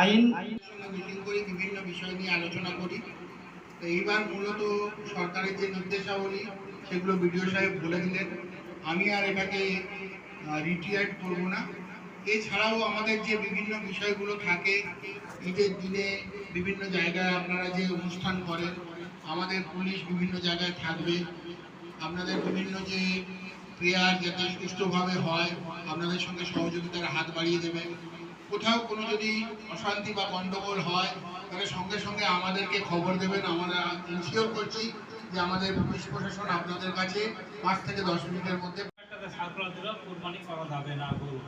আইন মিটিং করি, বিভিন্ন বিষয় নিয়ে আলোচনা করি। তো এইবার মূলত সরকারের যে নির্দেশাবলী সেগুলো বিডিও সাহেব বলে দিলেন। আমি আর এটাকে রিটিয়ার্ড করব না। এছাড়াও আমাদের যে বিভিন্ন বিষয়গুলো থাকে, ঈদের দিনে বিভিন্ন জায়গায় আপনারা যে অনুষ্ঠান করেন, আমাদের পুলিশ বিভিন্ন জায়গায় থাকবে। আপনাদের বিভিন্ন যে প্রেয়ার যাতে সুষ্ঠুভাবে হয়, আপনাদের সঙ্গে সহযোগিতার হাত বাড়িয়ে দেবে। কোথাও কোনো যদি অশান্তি বা গণ্ডগোল হয় তাহলে সঙ্গে সঙ্গে আমাদেরকে খবর দেবেন। আমরা ইনশিওর করছি যে আমাদের পুলিশ প্রশাসন আপনাদের কাছে 5 থেকে 10 মিনিটের মধ্যে সার্কুলার দিল কুরবানি করা যাবে না গরু,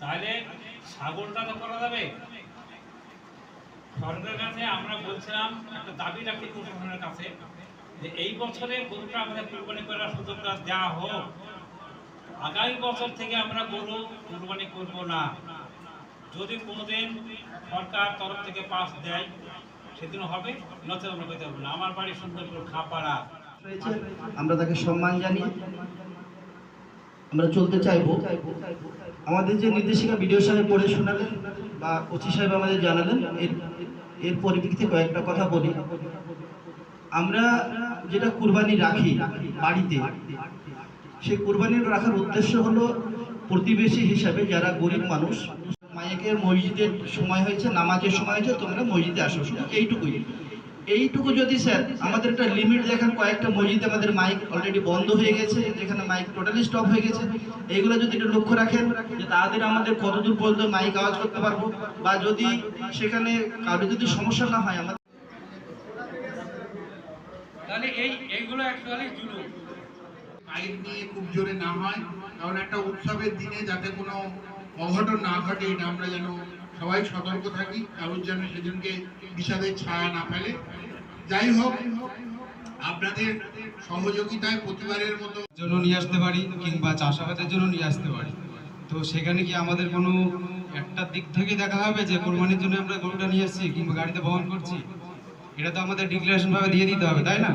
তাহলে ছাগলটা তো করা যাবে। সরকারের কাছে আমরা বলছিলাম, একটা দাবি রাখি প্রশাসনের কাছে যে এই বছরে গরুটা আমাদের কুরবানি করার সুযোগটা দেওয়া হোক। আগামী বছর থেকে আমরা গরু কুরবানি করব না। যদি কোনোদিন সরকার তরফ থেকে পাস দেয় সেদিন হবে, নচেত আমরা করতে হবে না। আমার বাড়ি সুন্দরপুর খাপাড়া, আমরা তাকে সম্মান জানিয়ে আমরা চলতে চাইবো। আমাদের যে নির্দেশিকা বিডিও সাহেব পড়ে শোনালেন বা ওসি সাহেব আমাদের জানালেন, এর পরিপ্রেক্ষিতে কয়েকটা কথা বলি। আমরা যেটা কুরবানি রাখি বাড়িতে, সেই কুরবানি রাখার উদ্দেশ্য হলো প্রতিবেশী হিসাবে যারা গরিব মানুষ, মাইকের মসজিদের সময় হয়েছে, নামাজের সময় হয়েছে, তোমরা মসজিদে আসো, শুধু এইটুকু যদি স্যার আমাদের একটা লিমিট দেখেন। কয়েকটা মসজিদে আমাদের মাইক অলরেডি বন্ধ হয়ে গেছে, যেখানে মাইক টোটালি স্টপ হয়ে গেছে। এইগুলো যদি একটু লক্ষ্য রাখেন যে তাদের আমাদের কতদূর পর্যন্ত মাইক আওয়াজ করতে পারবো, বা যদি সেখানে কারো যদি সমস্যা না হয় আমাদের, তাহলে এইগুলো অ্যাকচুয়ালি জুলুম। মাইক নিয়ে খুব জোরে না হয়, কারণ একটা উৎসবের দিনে যাতে কোনো অঘটন না ঘটে, এটা আমরা যেন সবাই সতর্ক থাকি, কারোর যেন সেদিনকে বিষাদের ছায়া না ফেলে। যাই হোক, আপনাদের সহযোগিতায় প্রতিবারের মতো জন্য নিয়ে আসতে পারি কিংবা চাষাবাদের জন্য নিয়ে আসতে পারি। তো সেখানে কি আমাদের কোনো একটা দিক থেকে দেখা হবে যে কোরবানির জন্য আমরা গরুটা নিয়ে আসছি কিংবা গাড়িতে বহন করছি? এটা তো আমাদের ডিক্লারেশন ভাবে দিয়ে দিতে হবে, তাই না?